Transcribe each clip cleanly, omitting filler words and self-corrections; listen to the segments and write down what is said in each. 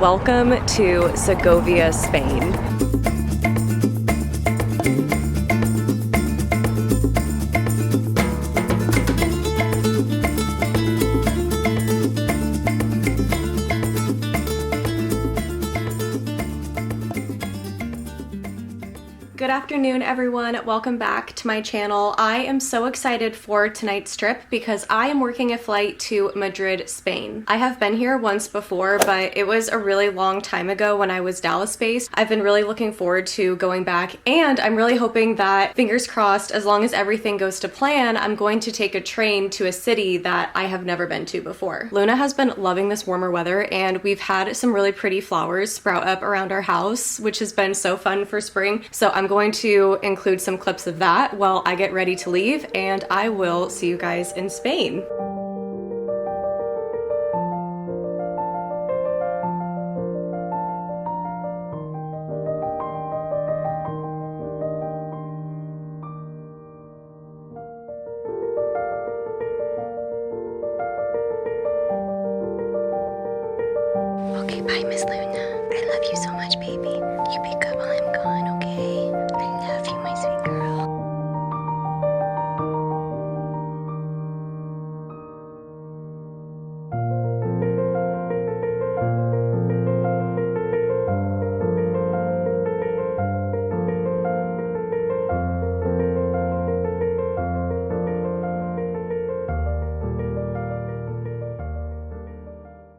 Welcome to Segovia, Spain. Good afternoon, everyone. Welcome back to my channel. I am so excited for tonight's trip because I am working a flight to Madrid, Spain. I have been here once before, but it was a really long time ago when I was Dallas-based. I've been really looking forward to going back, and I'm really hoping that, fingers crossed, as long as everything goes to plan, I'm going to take a train to a city that I have never been to before. Luna has been loving this warmer weather, and we've had some really pretty flowers sprout up around our house, which has been so fun for spring. So I'm going to include some clips of that while I get ready to leave, and I will see you guys in Spain. Okay, bye, Miss Luna. I love you so much, baby. You pick up while I'm gone, okay? I love you, my sweet girl.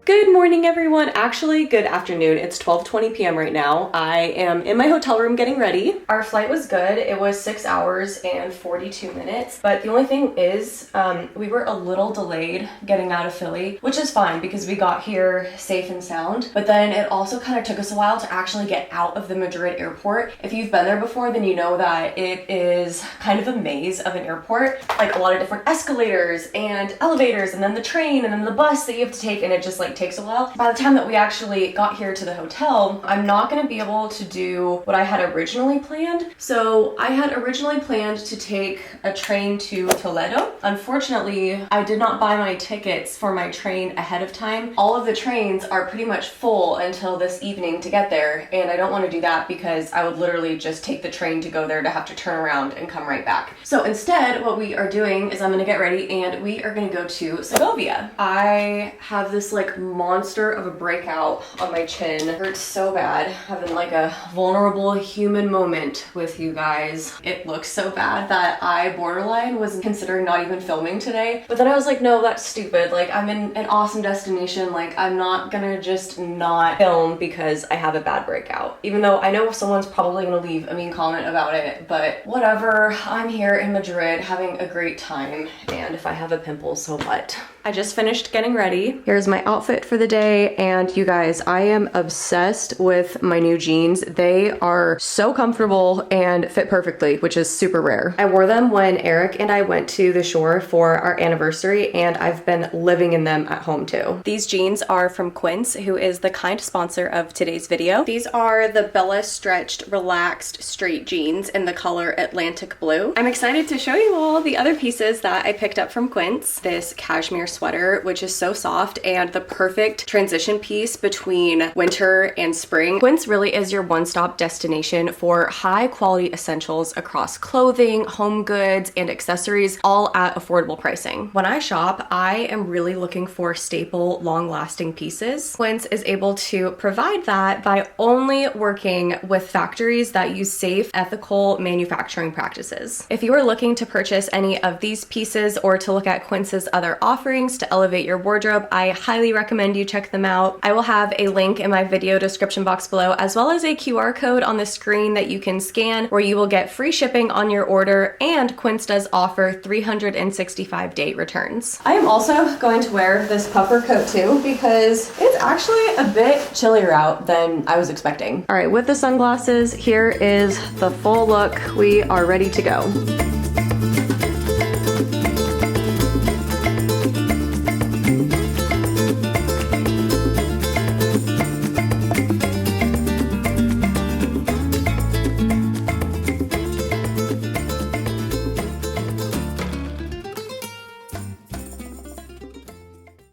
Good morning, everyone. Actually, good afternoon. It's 12:20 p.m. right now. I am in my hotel room getting ready. Our flight was good. It was 6 hours and 42 minutes. But the only thing is, we were a little delayed getting out of Philly, which is fine because we got here safe and sound. But then it also kind of took us a while to actually get out of the Madrid airport. If you've been there before, then you know that it is kind of a maze of an airport. Like a lot of different escalators and elevators, and then the train, and then the bus that you have to take, and it just like takes a while. By the time that we actually got here to the hotel, I'm not going to be able to do what I had originally planned. So I had originally planned to take a train to Toledo. Unfortunately, I did not buy my tickets for my train ahead of time. All of the trains are pretty much full until this evening to get there, and I don't want to do that because I would literally just take the train to go there to have to turn around and come right back. So instead, what we are doing is I'm going to get ready and we are going to go to Segovia. I have this like monster of a breakout on my chin. It hurts so bad, having like a vulnerable human moment with you guys. It looks so bad that I borderline was considering not even filming today, but then I was like, no, that's stupid. Like, I'm in an awesome destination. Like, I'm not gonna just not film because I have a bad breakout, even though I know someone's probably gonna leave a mean comment about it, but whatever. I'm here in Madrid having a great time, and if I have a pimple, so what? I just finished getting ready. Here's my outfit for the day, and you guys, I am obsessed with my new jeans. They are so comfortable and fit perfectly, which is super rare. I wore them when Eric and I went to the shore for our anniversary, and I've been living in them at home too. These jeans are from Quince, who is the kind sponsor of today's video. These are the Bella Stretched Relaxed Straight Jeans in the color Atlantic Blue. I'm excited to show you all the other pieces that I picked up from Quince. This cashmere sweater, which is so soft and the perfect transition piece between winter and spring. Quince really is your one-stop destination for high quality essentials across clothing, home goods, and accessories, all at affordable pricing. When I shop, I am really looking for staple, long-lasting pieces. Quince is able to provide that by only working with factories that use safe, ethical manufacturing practices. If you are looking to purchase any of these pieces or to look at Quince's other offerings to elevate your wardrobe, I highly recommend you check them out. I will have a link in my video description box below, as well as a QR code on the screen that you can scan where you will get free shipping on your order, and Quince does offer 365-day returns. I am also going to wear this puffer coat too because it's actually a bit chillier out than I was expecting. All right, with the sunglasses, here is the full look. We are ready to go.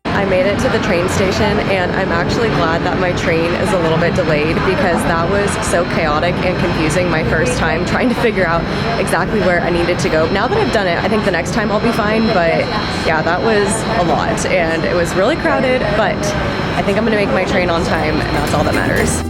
I made it to the train station, and I'm actually glad that my train is a little bit delayed because that was so chaotic and confusing my first time trying to figure out exactly where I needed to go. Now that I've done it, I think the next time I'll be fine, but yeah, that was a lot and it was really crowded, but I think I'm gonna make my train on time and that's all that matters.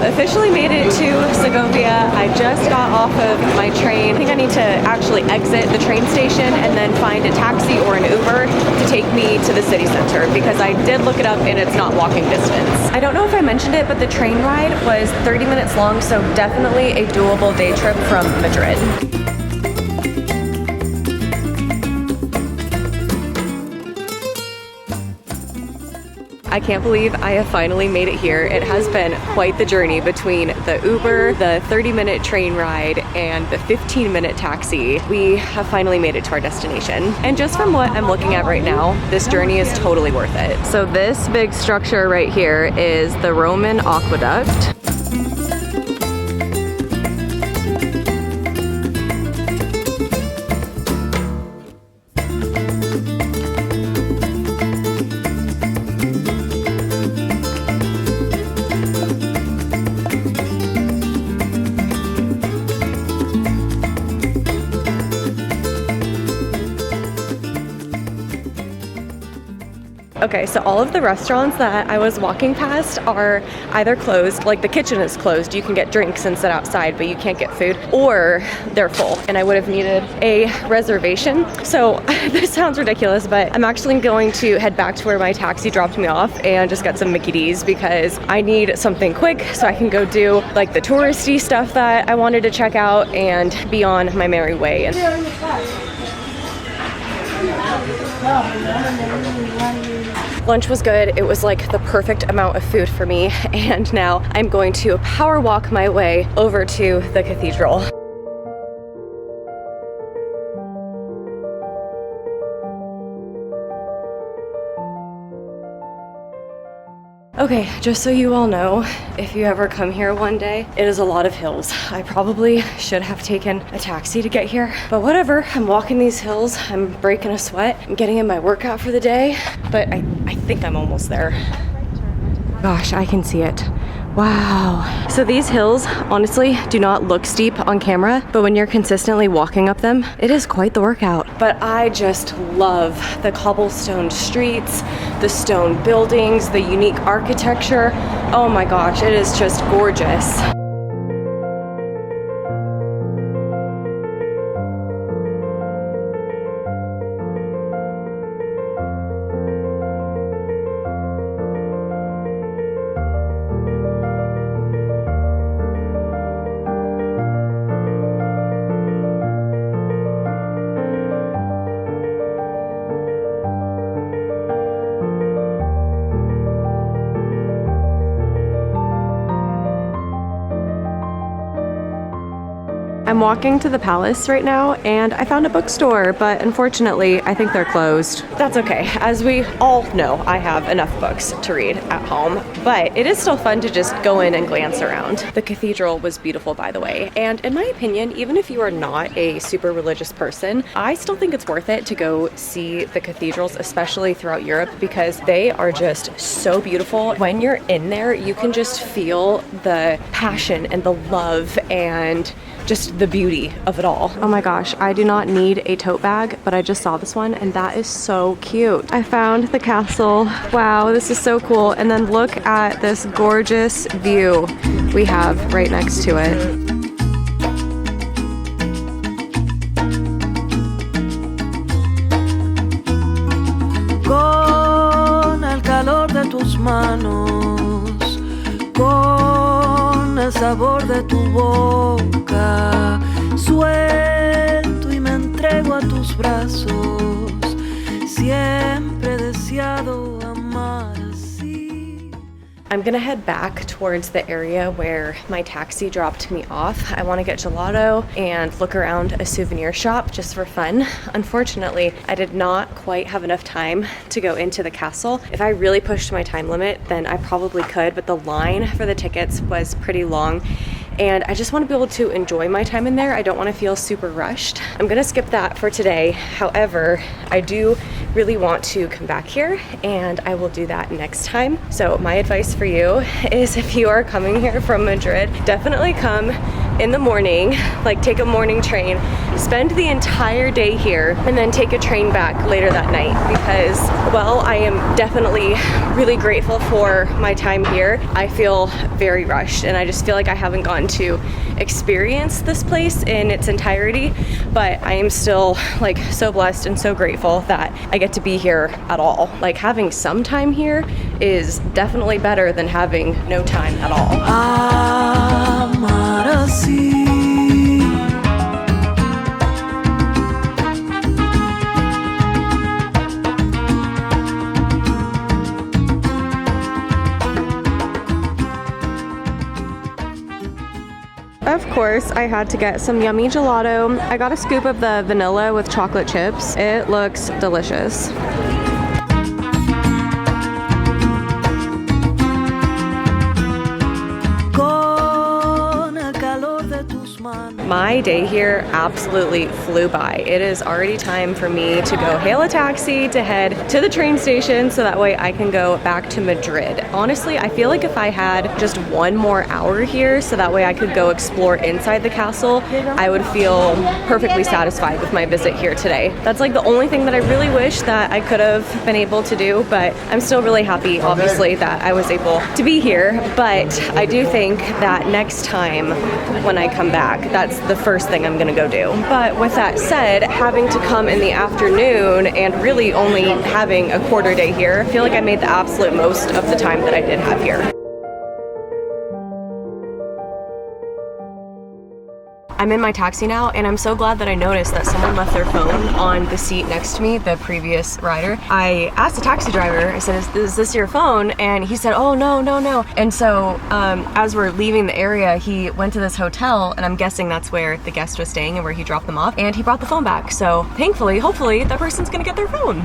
Officially made it to Segovia. I just got off of my train. I think I need to actually exit the train station and then find a taxi or an Uber to take me to the city center because I did look it up and it's not walking distance. I don't know if I mentioned it, but the train ride was 30 minutes long, so definitely a doable day trip from Madrid. I can't believe I have finally made it here. It has been quite the journey between the Uber, the 30-minute train ride, and the 15-minute taxi. We have finally made it to our destination. And just from what I'm looking at right now, this journey is totally worth it. So this big structure right here is the Roman aqueduct. Okay, so all of the restaurants that I was walking past are either closed, like the kitchen is closed, you can get drinks and sit outside, but you can't get food, or they're full, and I would have needed a reservation. So this sounds ridiculous, but I'm actually going to head back to where my taxi dropped me off and just get some Mickey D's because I need something quick so I can go do like the touristy stuff that I wanted to check out and be on my merry way. Lunch was good. It was like the perfect amount of food for me. And now I'm going to power walk my way over to the cathedral. Okay, just so you all know, if you ever come here one day, it is a lot of hills. I probably should have taken a taxi to get here, but whatever. I'm walking these hills, I'm breaking a sweat, I'm getting in my workout for the day, but I think I'm almost there. Gosh, I can see it. Wow. So these hills honestly do not look steep on camera, but when you're consistently walking up them, it is quite the workout. But I just love the cobblestone streets, the stone buildings, the unique architecture. Oh my gosh, it is just gorgeous. I'm walking to the palace right now and I found a bookstore, but unfortunately I think they're closed. That's okay. As we all know, I have enough books to read at home, but it is still fun to just go in and glance around. The cathedral was beautiful, by the way, and in my opinion, even if you are not a super religious person, I still think it's worth it to go see the cathedrals, especially throughout Europe, because they are just so beautiful. When you're in there, you can just feel the passion and the love and just the beauty of it all. Oh my gosh, I do not need a tote bag, but I just saw this one and that is so cute. I found the castle. Wow, this is so cool. And then look at this gorgeous view we have right next to it. Con el calor de tus manos, con el sabor de tu boca, suelto y me entrego a tus brazos, siempre he deseado amar así. I'm gonna head back towards the area where my taxi dropped me off. I want to get gelato and look around a souvenir shop just for fun. Unfortunately, I did not quite have enough time to go into the castle. If I really pushed my time limit, then I probably could, but the line for the tickets was pretty long. And I just want to be able to enjoy my time in there. I don't want to feel super rushed. I'm gonna skip that for today. However, I do really want to come back here, and I will do that next time. So my advice for you is, if you are coming here from Madrid, definitely come in the morning, like take a morning train, spend the entire day here, and then take a train back later that night, because, well, I am definitely really grateful for my time here. I feel very rushed, and I just feel like I haven't gotten to experience this place in its entirety, but I am still like so blessed and so grateful that I get to be here at all. Like, having some time here is definitely better than having no time at all. Amar así. Of course, I had to get some yummy gelato. I got a scoop of the vanilla with chocolate chips. It looks delicious. My day here absolutely flew by. It is already time for me to go hail a taxi to head to the train station so that way I can go back to Madrid. Honestly, I feel like if I had just one more hour here so that way I could go explore inside the castle, I would feel perfectly satisfied with my visit here today. That's like the only thing that I really wish that I could have been able to do, but I'm still really happy, obviously, that I was able to be here. But I do think that next time when I come back, that's the first thing I'm gonna go do. But with that said, having to come in the afternoon and really only having a quarter day here, I feel like I made the absolute most of the time that I did have here. I'm in my taxi now, and I'm so glad that I noticed that someone left their phone on the seat next to me, the previous rider. I asked the taxi driver, I said, is this your phone? And he said, oh, no. And so as we're leaving the area, he went to this hotel, and I'm guessing that's where the guest was staying and where he dropped them off, and he brought the phone back. So thankfully, hopefully, that person's gonna get their phone.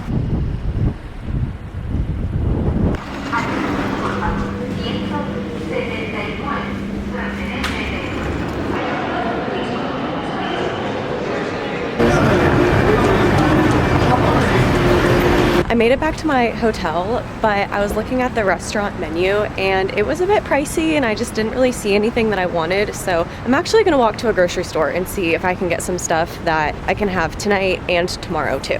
I made it back to my hotel, but I was looking at the restaurant menu and it was a bit pricey and I just didn't really see anything that I wanted. So I'm actually gonna walk to a grocery store and see if I can get some stuff that I can have tonight and tomorrow too.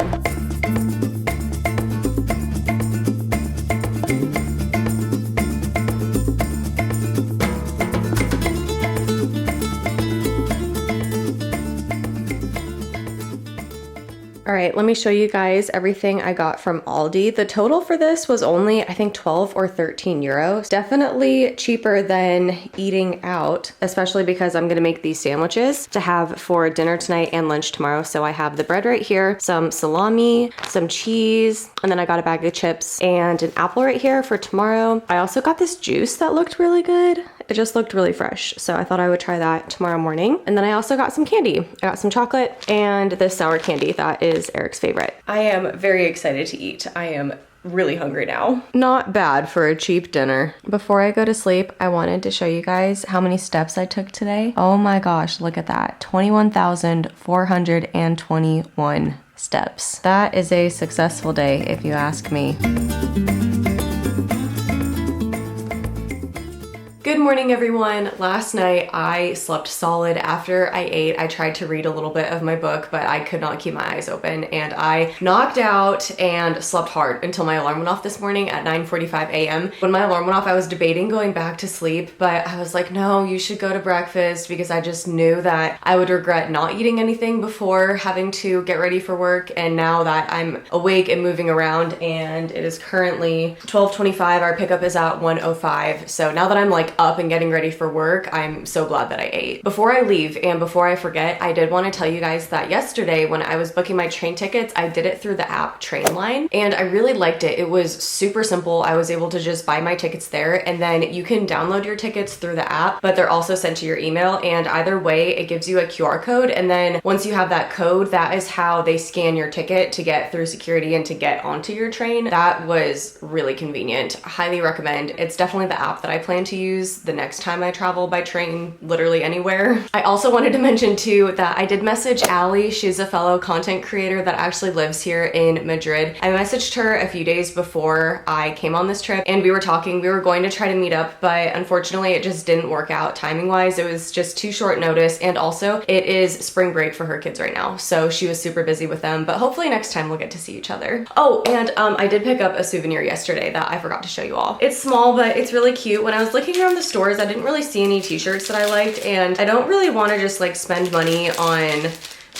All right, let me show you guys everything I got from Aldi. The total for this was only, I think, 12 or 13 euros. Definitely cheaper than eating out, especially because I'm gonna make these sandwiches to have for dinner tonight and lunch tomorrow. So I have the bread right here, some salami, some cheese, and then I got a bag of chips and an apple right here for tomorrow. I also got this juice that looked really good. It just looked really fresh, so I thought I would try that tomorrow morning. And then I also got some candy. I got some chocolate and this sour candy that is Eric's favorite. I am very excited to eat. I am really hungry now. Not bad for a cheap dinner. Before I go to sleep, I wanted to show you guys how many steps I took today. Oh my gosh, look at that. 21,421 steps. That is a successful day if you ask me. Good morning, everyone. Last night I slept solid after I ate. I tried to read a little bit of my book, but I could not keep my eyes open and I knocked out and slept hard until my alarm went off this morning at 9:45 a.m. When my alarm went off, I was debating going back to sleep, but I was like, no, you should go to breakfast because I just knew that I would regret not eating anything before having to get ready for work. And now that I'm awake and moving around and it is currently 12:25, our pickup is at 1:05. So now that I'm like up up and getting ready for work, I'm so glad that I ate. Before I leave and before I forget, I did want to tell you guys that yesterday when I was booking my train tickets, I did it through the app Trainline, and I really liked it. It was super simple. I was able to just buy my tickets there, and then you can download your tickets through the app, but they're also sent to your email, and either way, it gives you a QR code, and then once you have that code, that is how they scan your ticket to get through security and to get onto your train. That was really convenient. Highly recommend. It's definitely the app that I plan to use the next time I travel by train, literally anywhere. I also wanted to mention too that I did message Allie. She's a fellow content creator that actually lives here in Madrid. I messaged her a few days before I came on this trip, and we were talking. We were going to try to meet up, but unfortunately it just didn't work out timing wise. It was just too short notice, and also it is spring break for her kids right now, so she was super busy with them, but hopefully next time we'll get to see each other. Oh, and I did pick up a souvenir yesterday that I forgot to show you all. It's small, but it's really cute. When I was looking around the stores, I didn't really see any t-shirts that I liked, and I don't really want to just like spend money on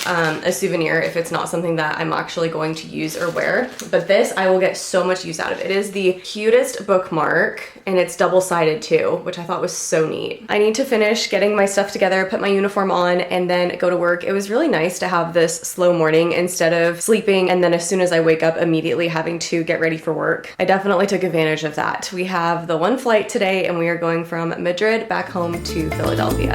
a souvenir if it's not something that I'm actually going to use or wear. But this, I will get so much use out of. It is the cutest bookmark, and it's double-sided too, which I thought was so neat. I need to finish getting my stuff together, put my uniform on, and then go to work. It was really nice to have this slow morning instead of sleeping and then as soon as I wake up immediately having to get ready for work. I definitely took advantage of that. We have the one flight today, and we are going from Madrid back home to Philadelphia.